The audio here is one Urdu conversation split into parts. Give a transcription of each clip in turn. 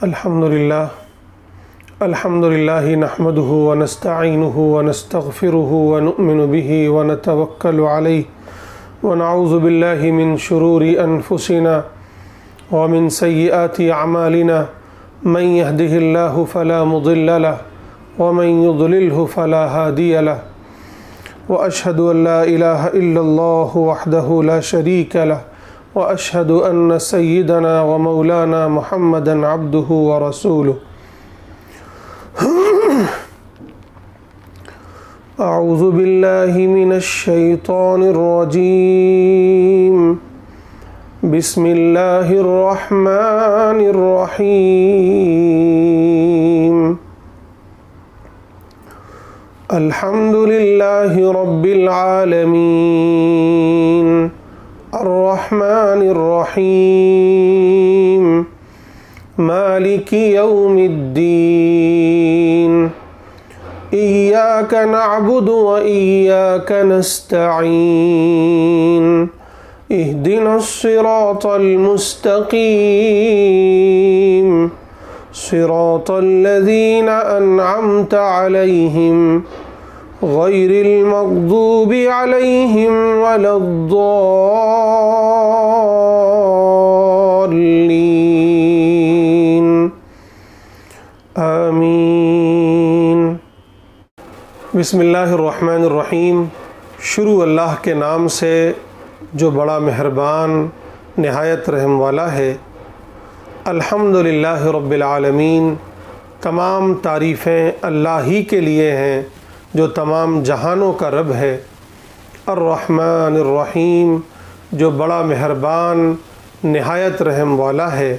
الحمدللہ نحمده ونستعینه ونستغفره ونؤمن به ونتوکل علیہ ونعوذ باللہ من شرور انفسنا ومن سیئات اعمالنا من يهده اللہ فلا مضل له ومن يضلله فلا هادی له واشهد ان لا الہ الا اللہ وحدہ لا شریک له واشهد ان سیدنا ومولانا محمدا عبدہ ورسولہ اعوذ باللہ من الشیطان الرجیم بسم اللہ الرحمن الرحیم الحمد للہ رب العالمین الرحمن الرحیم مالک یوم الدین ایاک نعبد و ایاک نستعین اہدنا الصراط المستقیم صراط الذین انعمت علیہم غیر المغضوب علیہم ولا الضالین آمین۔ بسم اللہ الرحمن الرحیم۔ شروع اللہ کے نام سے جو بڑا مہربان نہایت رحم والا ہے۔ الحمدللہ رب العالمین۔ تمام تعریفیں اللہ ہی کے لیے ہیں جو تمام جہانوں کا رب ہے۔ الرحمن الرحیم، جو بڑا مہربان نہایت رحم والا ہے۔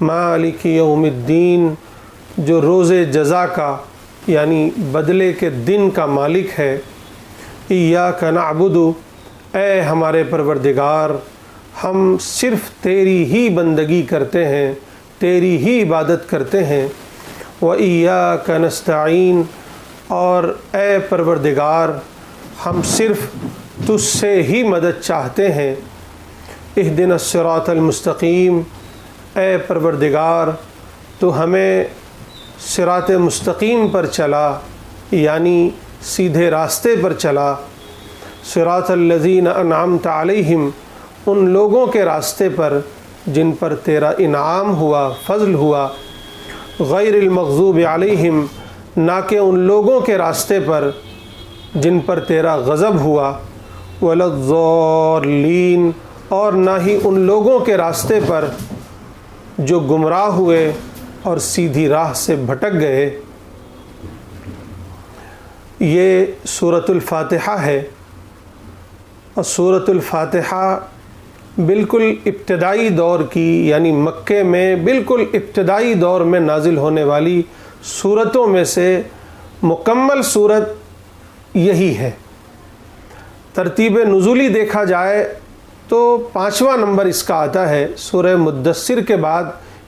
مالک یوم الدین، جو روز جزا کا یعنی بدلے کے دن کا مالک ہے۔ ایاک نعبد، اے ہمارے پروردگار ہم صرف تیری ہی بندگی کرتے ہیں، تیری ہی عبادت کرتے ہیں۔ وَإِيَّاكَ نَسْتَعِينُ، اور اے پروردگار ہم صرف تجھ سے ہی مدد چاہتے ہیں۔ اہدنا الصراط المستقیم، اے پروردگار تو ہمیں صراط مستقیم پر چلا یعنی سیدھے راستے پر چلا۔ صراط الذین انعمت علیہم، ان لوگوں کے راستے پر جن پر تیرا انعام ہوا، فضل ہوا۔ غیر المغضوب علیہم، نہ کہ ان لوگوں کے راستے پر جن پر تیرا غضب ہوا۔ ولا الضالین، اور نہ ہی ان لوگوں کے راستے پر جو گمراہ ہوئے اور سیدھی راہ سے بھٹک گئے۔ یہ سورۃ الفاتحہ ہے، اور سورۃ الفاتحہ بالکل ابتدائی دور کی یعنی مکے میں بالکل ابتدائی دور میں نازل ہونے والی سورتوں میں سے مکمل سورت یہی ہے۔ ترتیب نزولی دیکھا جائے تو 5واں نمبر اس کا آتا ہے، سورہ مدثر کے بعد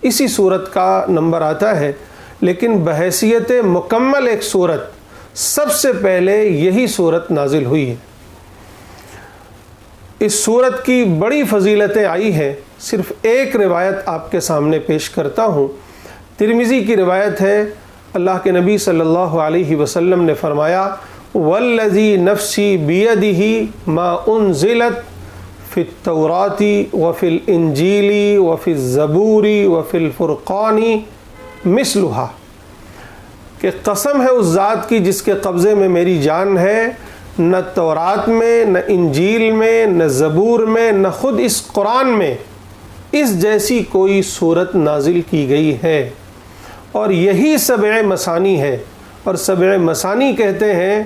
اسی سورت کا نمبر آتا ہے، لیکن بحیثیت مکمل ایک سورت سب سے پہلے یہی سورت نازل ہوئی ہے۔ اس سورت کی بڑی فضیلتیں آئی ہیں، صرف ایک روایت آپ کے سامنے پیش کرتا ہوں۔ ترمذی کی روایت ہے، اللہ کے نبی صلی اللہ علیہ وسلم نے فرمایا، والذی نفسی بیدہ ما انزلت فی التوراۃ وفی الانجیل وفی الزبور وفی الفرقان مثلھا، کہ قسم ہے اس ذات کی جس کے قبضے میں میری جان ہے، نہ تورات میں، نہ انجیل میں، نہ زبور میں، نہ خود اس قرآن میں اس جیسی کوئی صورت نازل کی گئی ہے۔ اور یہی سبع مثانی ہے، اور سبع مثانی کہتے ہیں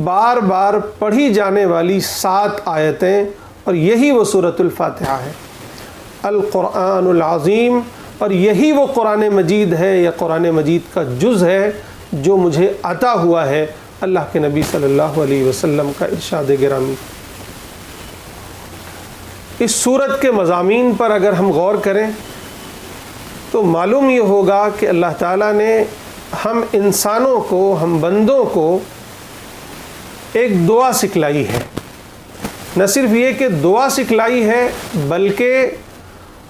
بار بار پڑھی جانے والی 7 آیتیں، اور یہی وہ سورۃ الفاتحہ ہے، القرآن العظیم۔ اور یہی وہ قرآن مجید ہے یا قرآن مجید کا جز ہے جو مجھے عطا ہوا ہے، اللہ کے نبی صلی اللہ علیہ وسلم کا ارشاد گرامی۔ اس سورت کے مضامین پر اگر ہم غور کریں تو معلوم یہ ہوگا کہ اللہ تعالیٰ نے ہم انسانوں کو، ہم بندوں کو ایک دعا سکھلائی ہے۔ نہ صرف یہ کہ دعا سکھلائی ہے بلکہ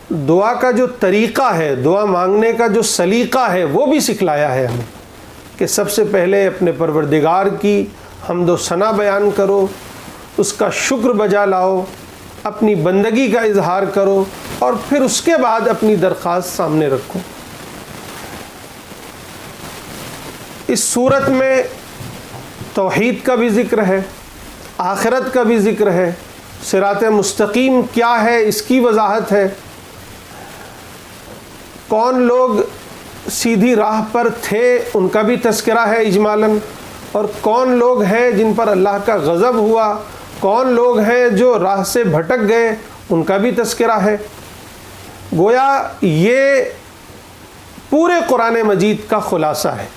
دعا کا جو طریقہ ہے، دعا مانگنے کا جو سلیقہ ہے، وہ بھی سکھلایا ہے ہمیں کہ سب سے پہلے اپنے پروردگار کی حمد و ثنا بیان کرو، اس کا شکر بجا لاؤ، اپنی بندگی کا اظہار کرو، اور پھر اس کے بعد اپنی درخواست سامنے رکھو۔ اس صورت میں توحید کا بھی ذکر ہے، آخرت کا بھی ذکر ہے، صراط مستقیم کیا ہے اس کی وضاحت ہے، کون لوگ سیدھی راہ پر تھے ان کا بھی تذکرہ ہے اجمالاً، اور کون لوگ ہیں جن پر اللہ کا غضب ہوا، کون لوگ ہیں جو راہ سے بھٹک گئے، ان کا بھی تذکرہ ہے۔ گویا یہ پورے قرآن مجید کا خلاصہ ہے۔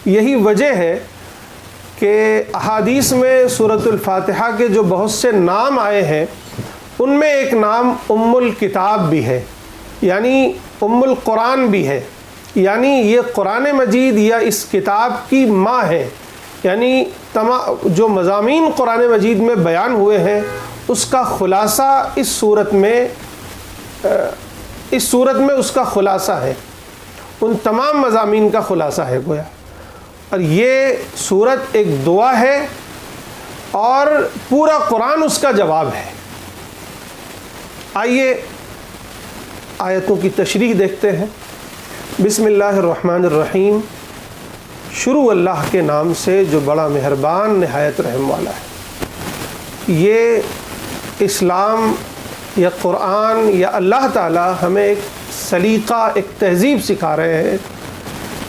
یہی وجہ ہے کہ احادیث میں سورۃ الفاتحہ کے جو بہت سے نام آئے ہیں، ان میں ایک نام ام الکتاب بھی ہے، یعنی ام القرآن بھی ہے، یعنی یہ قرآن مجید یا اس کتاب کی ماں ہے، یعنی تمام جو مضامین قرآن مجید میں بیان ہوئے ہیں اس کا خلاصہ اس صورت میں اس کا خلاصہ ہے، ان تمام مضامین کا خلاصہ ہے گویا۔ اور یہ صورت ایک دعا ہے اور پورا قرآن اس کا جواب ہے۔ آئیے آیتوں کی تشریح دیکھتے ہیں۔ بسم اللہ الرحمن الرحیم، شروع اللہ کے نام سے جو بڑا مہربان نہایت رحم والا ہے۔ یہ اسلام یا قرآن یا اللہ تعالی ہمیں ایک سلیقہ، ایک تہذیب سکھا رہے ہیں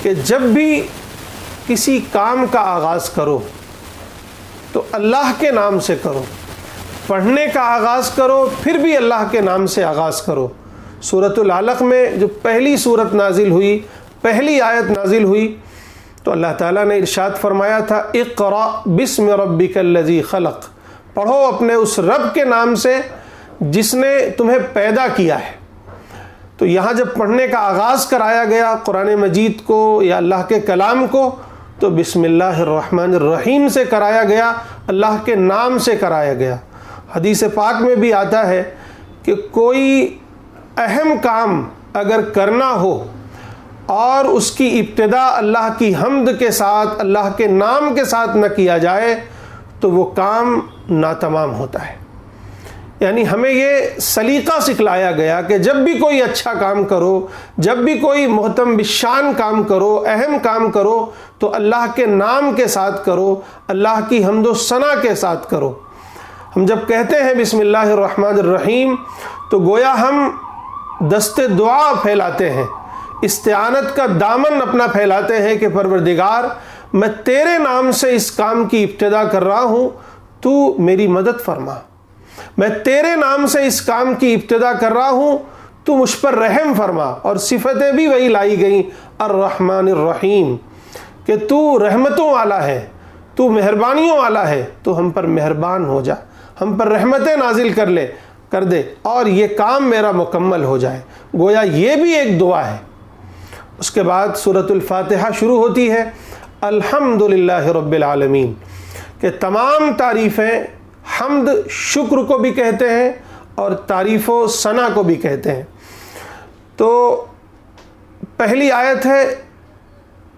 کہ جب بھی کسی کام کا آغاز کرو تو اللہ کے نام سے کرو، پڑھنے کا آغاز کرو پھر بھی اللہ کے نام سے آغاز کرو۔ سورۃ العلق میں جو پہلی سورت نازل ہوئی، پہلی آیت نازل ہوئی، تو اللہ تعالیٰ نے ارشاد فرمایا تھا اقرأ بسم ربک الذی خلق، پڑھو اپنے اس رب کے نام سے جس نے تمہیں پیدا کیا ہے۔ تو یہاں جب پڑھنے کا آغاز کرایا گیا قرآن مجید کو یا اللہ کے کلام کو، تو بسم اللہ الرحمن الرحیم سے کرایا گیا، اللہ کے نام سے کرایا گیا۔ حدیث پاک میں بھی آتا ہے کہ کوئی اہم کام اگر کرنا ہو اور اس کی ابتدا اللہ کی حمد کے ساتھ، اللہ کے نام کے ساتھ نہ کیا جائے تو وہ کام ناتمام ہوتا ہے۔ یعنی ہمیں یہ سلیقہ سکھلایا گیا کہ جب بھی کوئی اچھا کام کرو، جب بھی کوئی محتم بالشان کام کرو، اہم کام کرو، تو اللہ کے نام کے ساتھ کرو، اللہ کی حمد و ثنا کے ساتھ کرو۔ ہم جب کہتے ہیں بسم اللہ الرحمن الرحیم تو گویا ہم دست دعا پھیلاتے ہیں، استعانت کا دامن اپنا پھیلاتے ہیں کہ پروردگار میں تیرے نام سے اس کام کی ابتدا کر رہا ہوں، تو میری مدد فرما۔ میں تیرے نام سے اس کام کی ابتدا کر رہا ہوں، تو مجھ پر رحم فرما۔ اور صفتیں بھی وہی لائی گئیں الرحمن الرحیم، کہ تو رحمتوں والا ہے، تو مہربانیوں والا ہے، تو ہم پر مہربان ہو جا، ہم پر رحمتیں نازل کر دے اور یہ کام میرا مکمل ہو جائے۔ گویا یہ بھی ایک دعا ہے۔ اس کے بعد سورۃ الفاتحہ شروع ہوتی ہے الحمدللہ رب العالمین، کہ تمام تعریفیں، حمد شکر کو بھی کہتے ہیں اور تعریف و ثنا کو بھی کہتے ہیں۔ تو پہلی آیت ہے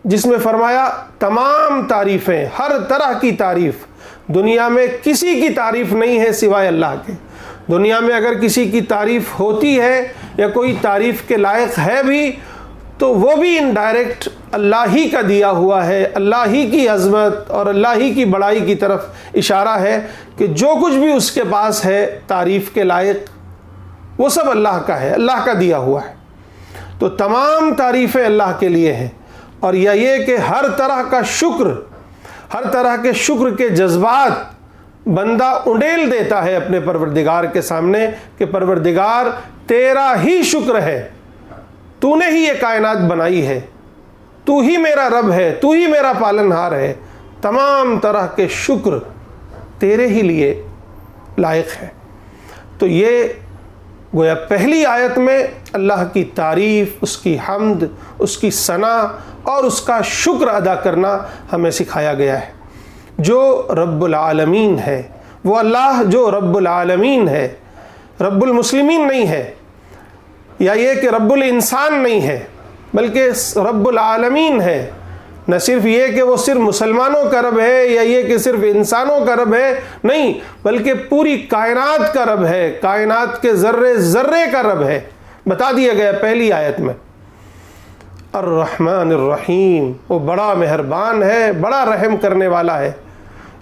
جس میں فرمایا تمام تعریفیں، ہر طرح کی تعریف، دنیا میں کسی کی تعریف نہیں ہے سوائے اللہ کے۔ دنیا میں اگر کسی کی تعریف ہوتی ہے یا کوئی تعریف کے لائق ہے بھی تو وہ بھی انڈائریکٹ اللہ ہی کا دیا ہوا ہے، اللہ ہی کی عظمت اور اللہ ہی کی بڑائی کی طرف اشارہ ہے کہ جو کچھ بھی اس کے پاس ہے تعریف کے لائق وہ سب اللہ کا ہے، اللہ کا دیا ہوا ہے۔ تو تمام تعریفیں اللہ کے لیے ہیں، اور یہ کہ ہر طرح کا شکر، ہر طرح کے شکر کے جذبات بندہ انڈیل دیتا ہے اپنے پروردگار کے سامنے کہ پروردگار تیرا ہی شکر ہے، تو نے ہی یہ کائنات بنائی ہے، تو ہی میرا رب ہے، تو ہی میرا پالنہار ہے، تمام طرح کے شکر تیرے ہی لیے لائق ہے۔ تو یہ گویا پہلی آیت میں اللہ کی تعریف، اس کی حمد، اس کی ثنا اور اس کا شکر ادا کرنا ہمیں سکھایا گیا ہے۔ جو رب العالمین ہے، وہ اللہ جو رب العالمین ہے، رب المسلمین نہیں ہے۔ یا یہ کہ رب الانسان نہیں ہے بلکہ رب العالمین ہے، نہ صرف یہ کہ وہ صرف مسلمانوں کا رب ہے یا یہ کہ صرف انسانوں کا رب ہے، نہیں، بلکہ پوری کائنات کا رب ہے، کائنات کے ذرے ذرے کا رب ہے، بتا دیا گیا پہلی آیت میں۔ الرحمن الرحیم، وہ بڑا مہربان ہے، بڑا رحم کرنے والا ہے۔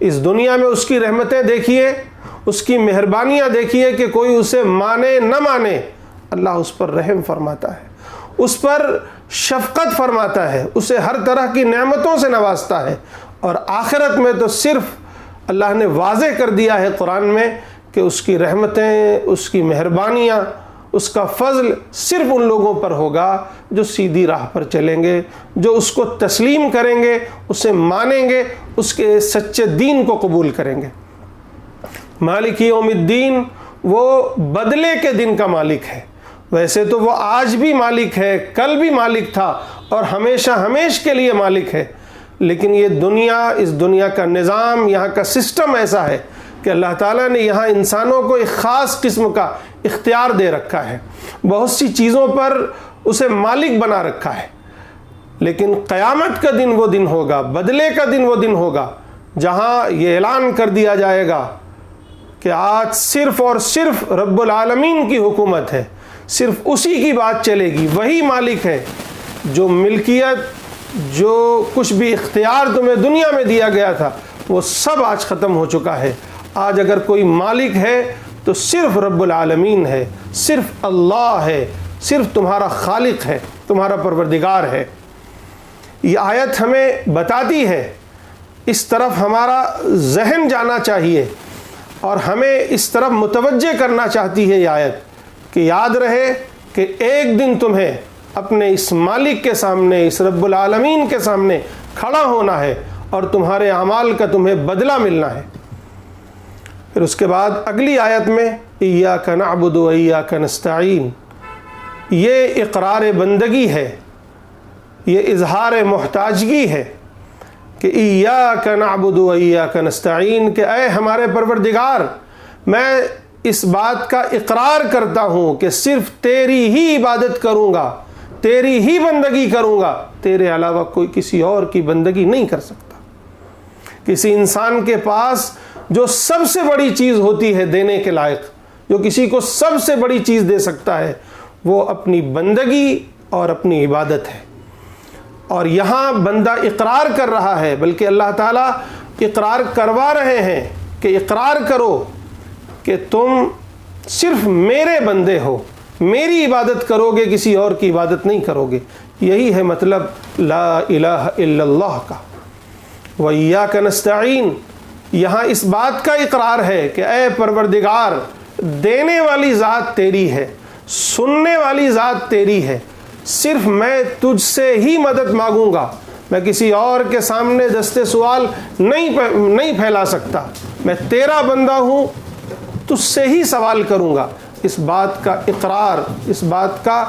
اس دنیا میں اس کی رحمتیں دیکھیے، اس کی مہربانیاں دیکھیے کہ کوئی اسے مانے نہ مانے، اللہ اس پر رحم فرماتا ہے، اس پر شفقت فرماتا ہے، اسے ہر طرح کی نعمتوں سے نوازتا ہے۔ اور آخرت میں تو صرف اللہ نے واضح کر دیا ہے قرآن میں کہ اس کی رحمتیں، اس کی مہربانیاں، اس کا فضل صرف ان لوگوں پر ہوگا جو سیدھی راہ پر چلیں گے، جو اس کو تسلیم کریں گے، اسے مانیں گے، اس کے سچے دین کو قبول کریں گے۔ مالک یوم الدین، وہ بدلے کے دن کا مالک ہے۔ ویسے تو وہ آج بھی مالک ہے، کل بھی مالک تھا اور ہمیشہ ہمیش کے لیے مالک ہے، لیکن یہ دنیا، اس دنیا کا نظام، یہاں کا سسٹم ایسا ہے کہ اللہ تعالیٰ نے یہاں انسانوں کو ایک خاص قسم کا اختیار دے رکھا ہے، بہت سی چیزوں پر اسے مالک بنا رکھا ہے۔ لیکن قیامت کا دن وہ دن ہوگا، بدلے کا دن وہ دن ہوگا جہاں یہ اعلان کر دیا جائے گا کہ آج صرف اور صرف رب العالمین کی حکومت ہے، صرف اسی کی بات چلے گی، وہی مالک ہے۔ جو ملکیت، جو کچھ بھی اختیار تمہیں دنیا میں دیا گیا تھا وہ سب آج ختم ہو چکا ہے۔ آج اگر کوئی مالک ہے تو صرف رب العالمین ہے، صرف اللہ ہے، صرف تمہارا خالق ہے، تمہارا پروردگار ہے۔ یہ آیت ہمیں بتاتی ہے، اس طرف ہمارا ذہن جانا چاہیے اور ہمیں اس طرف متوجہ کرنا چاہتی ہے یہ آیت کہ یاد رہے کہ ایک دن تمہیں اپنے اس مالک کے سامنے، اس رب العالمین کے سامنے کھڑا ہونا ہے اور تمہارے اعمال کا تمہیں بدلہ ملنا ہے۔ پھر اس کے بعد اگلی آیت میں ایاک نعبد و ایاک نستعین، یہ اقرار بندگی ہے، یہ اظہار محتاجگی ہے کہ ایاک نعبد و ایاک نستعین، کہ اے ہمارے پروردگار، میں اس بات کا اقرار کرتا ہوں کہ صرف تیری ہی عبادت کروں گا، تیری ہی بندگی کروں گا، تیرے علاوہ کوئی کسی اور کی بندگی نہیں کر سکتا۔ کسی انسان کے پاس جو سب سے بڑی چیز ہوتی ہے دینے کے لائق، جو کسی کو سب سے بڑی چیز دے سکتا ہے، وہ اپنی بندگی اور اپنی عبادت ہے۔ اور یہاں بندہ اقرار کر رہا ہے، بلکہ اللہ تعالیٰ اقرار کروا رہے ہیں کہ اقرار کرو کہ تم صرف میرے بندے ہو، میری عبادت کرو گے، کسی اور کی عبادت نہیں کرو گے۔ یہی ہے مطلب لا الہ الا اللہ کا۔ وَإِيَّاكَ نَسْتَعِينُ، یہاں اس بات کا اقرار ہے کہ اے پروردگار، دینے والی ذات تیری ہے، سننے والی ذات تیری ہے، صرف میں تجھ سے ہی مدد مانگوں گا، میں کسی اور کے سامنے دست سوال نہیں پھیلا سکتا، میں تیرا بندہ ہوں، تجھ سے ہی سوال کروں گا۔ اس بات کا اقرار، اس بات کا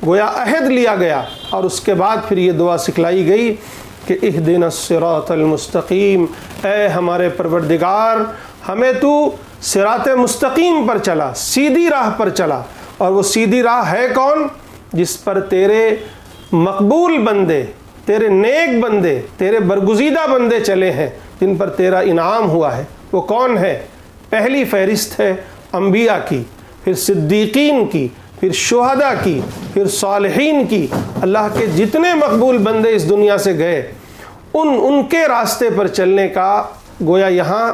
گویا عہد لیا گیا، اور اس کے بعد پھر یہ دعا سکھلائی گئی کہ اہدنا الصراط المستقیم، اے ہمارے پروردگار، ہمیں تو صراط مستقیم پر چلا، سیدھی راہ پر چلا۔ اور وہ سیدھی راہ ہے کون؟ جس پر تیرے مقبول بندے، تیرے نیک بندے، تیرے برگزیدہ بندے چلے ہیں، جن پر تیرا انعام ہوا ہے۔ وہ کون ہے؟ پہلی فہرست ہے انبیاء کی، پھر صدیقین کی، پھر شہداء کی، پھر صالحین کی۔ اللہ کے جتنے مقبول بندے اس دنیا سے گئے، ان کے راستے پر چلنے کا گویا یہاں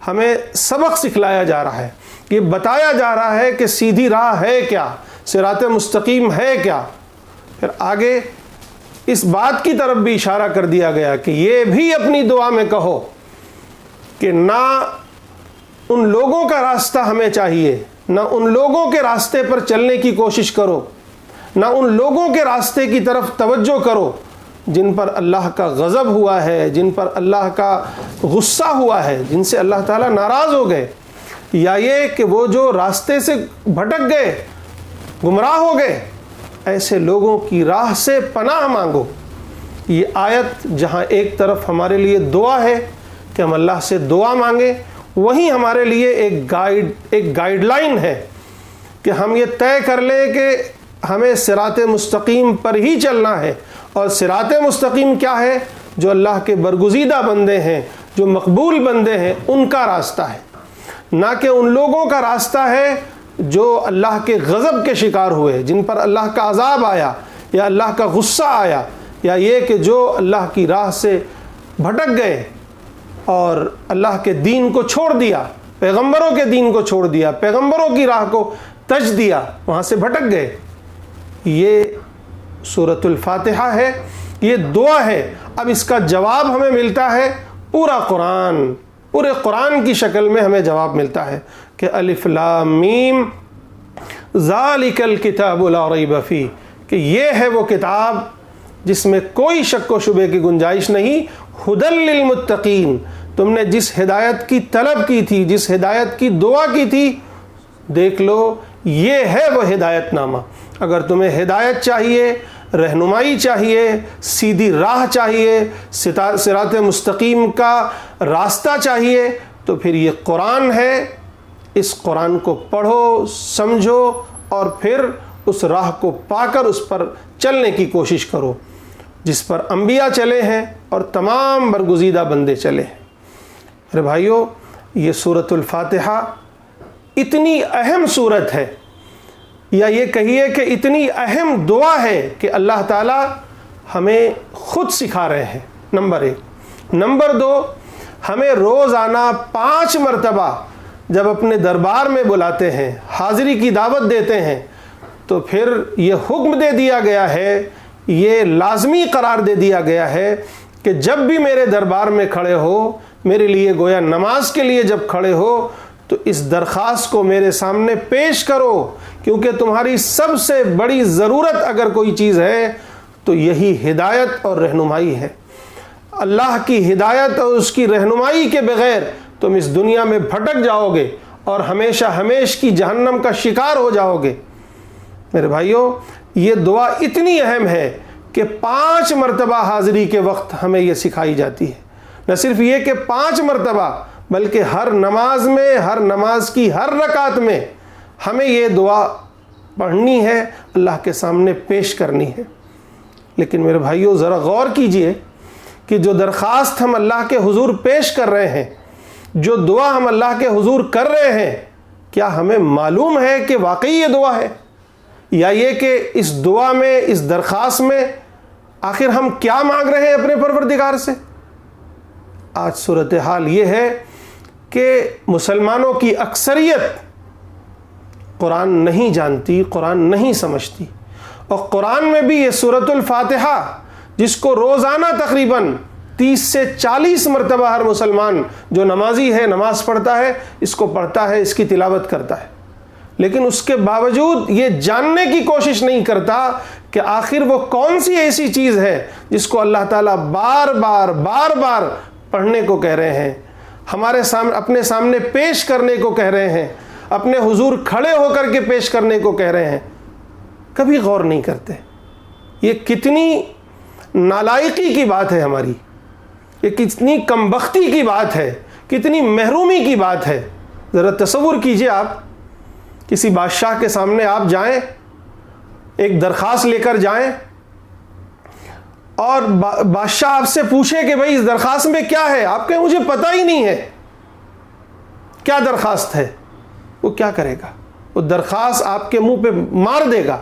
ہمیں سبق سکھلایا جا رہا ہے، یہ بتایا جا رہا ہے کہ سیدھی راہ ہے کیا، صراط مستقیم ہے کیا۔ پھر آگے اس بات کی طرف بھی اشارہ کر دیا گیا کہ یہ بھی اپنی دعا میں کہو کہ نہ ان لوگوں کا راستہ ہمیں چاہیے، نہ ان لوگوں کے راستے پر چلنے کی کوشش کرو، نہ ان لوگوں کے راستے کی طرف توجہ کرو جن پر اللہ کا غضب ہوا ہے، جن پر اللہ کا غصہ ہوا ہے، جن سے اللہ تعالیٰ ناراض ہو گئے، یا یہ کہ وہ جو راستے سے بھٹک گئے، گمراہ ہو گئے، ایسے لوگوں کی راہ سے پناہ مانگو۔ یہ آیت جہاں ایک طرف ہمارے لیے دعا ہے کہ ہم اللہ سے دعا مانگیں، وہیں ہمارے لیے ایک گائیڈ لائن ہے کہ ہم یہ طے کر لیں کہ ہمیں صراط مستقیم پر ہی چلنا ہے، اور صراط مستقیم کیا ہے؟ جو اللہ کے برگزیدہ بندے ہیں، جو مقبول بندے ہیں، ان کا راستہ ہے، نہ کہ ان لوگوں کا راستہ ہے جو اللہ کے غضب کے شکار ہوئے، جن پر اللہ کا عذاب آیا یا اللہ کا غصہ آیا، یا یہ کہ جو اللہ کی راہ سے بھٹک گئے اور اللہ کے دین کو چھوڑ دیا، پیغمبروں کے دین کو چھوڑ دیا، پیغمبروں کی راہ کو تج دیا، وہاں سے بھٹک گئے۔ یہ سورۃ الفاتحہ ہے، یہ دعا ہے۔ اب اس کا جواب ہمیں ملتا ہے پورا قرآن، پورے قرآن کی شکل میں ہمیں جواب ملتا ہے کہ الف لام میم ذالک الکتاب لا ریب فیہ، کہ یہ ہے وہ کتاب جس میں کوئی شک و شبے کی گنجائش نہیں، ھدی للمتقین۔ تم نے جس ہدایت کی طلب کی تھی، جس ہدایت کی دعا کی تھی، دیکھ لو یہ ہے وہ ہدایت نامہ۔ اگر تمہیں ہدایت چاہیے، رہنمائی چاہیے، سیدھی راہ چاہیے، صراط مستقیم کا راستہ چاہیے، تو پھر یہ قرآن ہے۔ اس قرآن کو پڑھو، سمجھو، اور پھر اس راہ کو پا کر اس پر چلنے کی کوشش کرو جس پر انبیاء چلے ہیں اور تمام برگزیدہ بندے چلے ہیں۔ میرے بھائیو، یہ سورۃ الفاتحہ اتنی اہم سورت ہے، یا یہ کہیے کہ اتنی اہم دعا ہے کہ اللہ تعالی ہمیں خود سکھا رہے ہیں، نمبر 1۔ نمبر 2، ہمیں روزانہ 5 مرتبہ جب اپنے دربار میں بلاتے ہیں، حاضری کی دعوت دیتے ہیں، تو پھر یہ حکم دے دیا گیا ہے، یہ لازمی قرار دے دیا گیا ہے کہ جب بھی میرے دربار میں کھڑے ہو، میرے لیے گویا نماز کے لیے جب کھڑے ہو، تو اس درخواست کو میرے سامنے پیش کرو، کیونکہ تمہاری سب سے بڑی ضرورت اگر کوئی چیز ہے تو یہی ہدایت اور رہنمائی ہے۔ اللہ کی ہدایت اور اس کی رہنمائی کے بغیر تم اس دنیا میں بھٹک جاؤ گے اور ہمیشہ ہمیشہ کی جہنم کا شکار ہو جاؤ گے۔ میرے بھائیوں، یہ دعا اتنی اہم ہے کہ 5 مرتبہ حاضری کے وقت ہمیں یہ سکھائی جاتی ہے۔ نہ صرف یہ کہ 5 مرتبہ، بلکہ ہر نماز میں، ہر نماز کی ہر رکعت میں ہمیں یہ دعا پڑھنی ہے، اللہ کے سامنے پیش کرنی ہے۔ لیکن میرے بھائیوں، ذرا غور کیجئے کہ جو درخواست ہم اللہ کے حضور پیش کر رہے ہیں، جو دعا ہم اللہ کے حضور کر رہے ہیں، کیا ہمیں معلوم ہے کہ واقعی یہ دعا ہے؟ یا یہ کہ اس دعا میں، اس درخواست میں آخر ہم کیا مانگ رہے ہیں اپنے پروردگار سے؟ آج صورتحال یہ ہے کہ مسلمانوں کی اکثریت قرآن نہیں جانتی، قرآن نہیں سمجھتی، اور قرآن میں بھی یہ سورۃ الفاتحہ، جس کو روزانہ تقریباً 30 سے 40 مرتبہ ہر مسلمان جو نمازی ہے، نماز پڑھتا ہے، اس کو پڑھتا ہے، اس کی تلاوت کرتا ہے، لیکن اس کے باوجود یہ جاننے کی کوشش نہیں کرتا کہ آخر وہ کون سی ایسی چیز ہے جس کو اللہ تعالیٰ بار بار پڑھنے کو کہہ رہے ہیں، ہمارے سامنے، اپنے سامنے پیش کرنے کو کہہ رہے ہیں، اپنے حضور کھڑے ہو کر کے پیش کرنے کو کہہ رہے ہیں۔ کبھی غور نہیں کرتے۔ یہ کتنی نالائقی کی بات ہے ہماری، یہ کتنی کمبختی کی بات ہے، کتنی محرومی کی بات ہے۔ ذرا تصور کیجئے، آپ کسی بادشاہ کے سامنے آپ جائیں، ایک درخواست لے کر جائیں، اور بادشاہ آپ سے پوچھے کہ بھائی اس درخواست میں کیا ہے، آپ کہیں مجھے پتہ ہی نہیں ہے کیا درخواست ہے۔ وہ کیا کرے گا؟ وہ درخواست آپ کے منہ پہ مار دے گا۔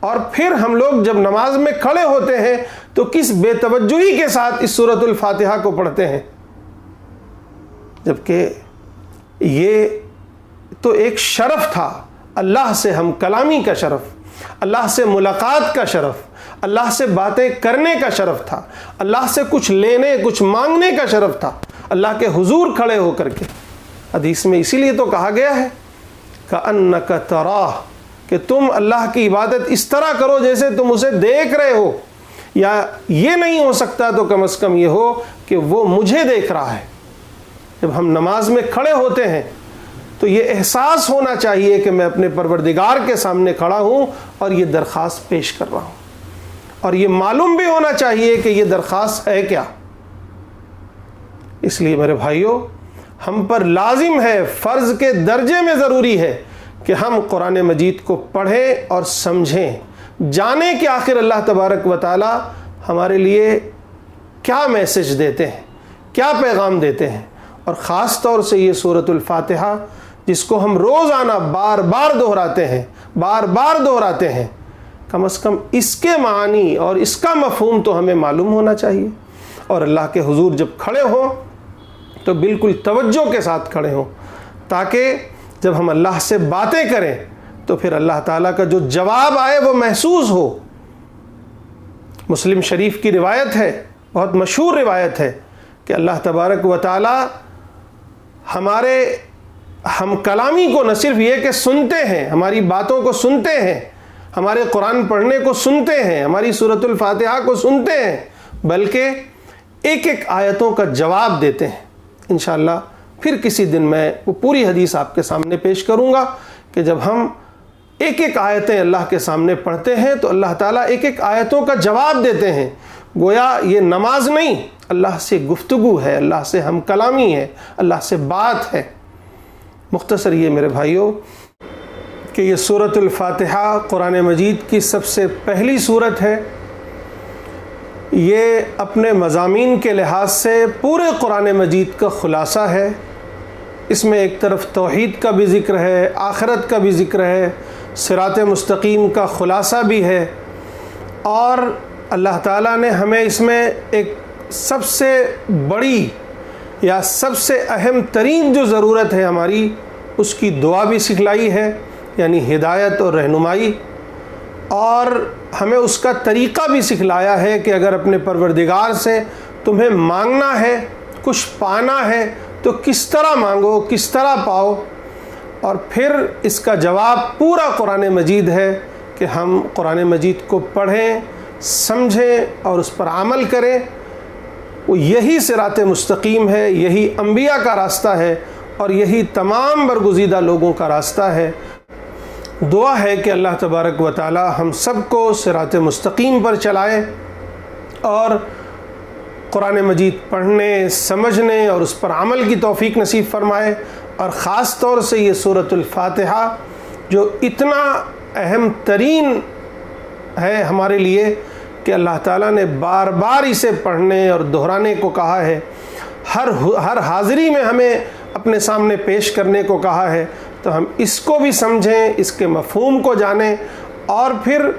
اور پھر ہم لوگ جب نماز میں کھڑے ہوتے ہیں تو کس بے توجہی کے ساتھ اس سورۃ الفاتحہ کو پڑھتے ہیں، جبکہ یہ تو ایک شرف تھا، اللہ سے ہم کلامی کا شرف، اللہ سے ملاقات کا شرف، اللہ سے باتیں کرنے کا شرف تھا، اللہ سے کچھ لینے، کچھ مانگنے کا شرف تھا، اللہ کے حضور کھڑے ہو کر کے۔ حدیث میں اسی لیے تو کہا گیا ہے کأنک تراہ، کہ تم اللہ کی عبادت اس طرح کرو جیسے تم اسے دیکھ رہے ہو، یا یہ نہیں ہو سکتا تو کم از کم یہ ہو کہ وہ مجھے دیکھ رہا ہے۔ جب ہم نماز میں کھڑے ہوتے ہیں تو یہ احساس ہونا چاہیے کہ میں اپنے پروردگار کے سامنے کھڑا ہوں اور یہ درخواست پیش کر رہا ہوں، اور یہ معلوم بھی ہونا چاہیے کہ یہ درخواست ہے کیا۔ اس لیے میرے بھائیوں، ہم پر لازم ہے، فرض کے درجے میں ضروری ہے کہ ہم قرآن مجید کو پڑھیں اور سمجھیں، جانیں کہ آخر اللہ تبارک و تعالی ہمارے لیے کیا میسج دیتے ہیں، کیا پیغام دیتے ہیں۔ اور خاص طور سے یہ سورۃ الفاتحہ جس کو ہم روزانہ بار بار دہراتے ہیں، کم از کم اس کے معنی اور اس کا مفہوم تو ہمیں معلوم ہونا چاہیے، اور اللہ کے حضور جب کھڑے ہوں تو بالکل توجہ کے ساتھ کھڑے ہوں، تاکہ جب ہم اللہ سے باتیں کریں تو پھر اللہ تعالیٰ کا جو جواب آئے وہ محسوس ہو۔ مسلم شریف کی روایت ہے، بہت مشہور روایت ہے، کہ اللہ تبارک و تعالیٰ ہمارے ہم کلامی کو نہ صرف یہ کہ سنتے ہیں، ہماری باتوں کو سنتے ہیں، ہمارے قرآن پڑھنے کو سنتے ہیں، ہماری سورۃ الفاتحہ کو سنتے ہیں، بلکہ ایک ایک آیتوں کا جواب دیتے ہیں۔ انشاءاللہ پھر کسی دن میں وہ پوری حدیث آپ کے سامنے پیش کروں گا کہ جب ہم ایک ایک آیتیں اللہ کے سامنے پڑھتے ہیں تو اللہ تعالیٰ ایک ایک آیتوں کا جواب دیتے ہیں۔ گویا یہ نماز نہیں، اللہ سے گفتگو ہے، اللہ سے ہم کلامی ہے، اللہ سے بات ہے۔ مختصر یہ میرے بھائیوں کہ یہ سورۃ الفاتحہ قرآن مجید کی سب سے پہلی سورت ہے۔ یہ اپنے مضامین کے لحاظ سے پورے قرآن مجید کا خلاصہ ہے۔ اس میں ایک طرف توحید کا بھی ذکر ہے، آخرت کا بھی ذکر ہے، صراط مستقیم کا خلاصہ بھی ہے، اور اللہ تعالیٰ نے ہمیں اس میں ایک سب سے بڑی یا سب سے اہم ترین جو ضرورت ہے ہماری، اس کی دعا بھی سکھلائی ہے، یعنی ہدایت اور رہنمائی، اور ہمیں اس کا طریقہ بھی سکھلایا ہے کہ اگر اپنے پروردگار سے تمہیں مانگنا ہے، کچھ پانا ہے تو کس طرح مانگو، کس طرح پاؤ، اور پھر اس کا جواب پورا قرآن مجید ہے کہ ہم قرآن مجید کو پڑھیں، سمجھیں اور اس پر عمل کریں۔ وہ یہی صراط مستقیم ہے، یہی انبیاء کا راستہ ہے، اور یہی تمام برگزیدہ لوگوں کا راستہ ہے۔ دعا ہے کہ اللہ تبارک و تعالی ہم سب کو صراط مستقیم پر چلائے اور قرآن مجید پڑھنے، سمجھنے اور اس پر عمل کی توفیق نصیب فرمائے، اور خاص طور سے یہ سورۃ الفاتحہ جو اتنا اہم ترین ہے ہمارے لیے کہ اللہ تعالیٰ نے بار بار اسے پڑھنے اور دہرانے کو کہا ہے، ہر حاضری میں ہمیں اپنے سامنے پیش کرنے کو کہا ہے، تو ہم اس کو بھی سمجھیں، اس کے مفہوم کو جانیں، اور پھر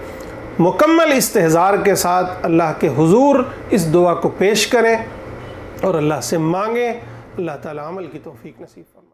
مکمل استحضار کے ساتھ اللہ کے حضور اس دعا کو پیش کریں اور اللہ سے مانگیں۔ اللہ تعالیٰ عمل کی توفیق نصیب فرمائے۔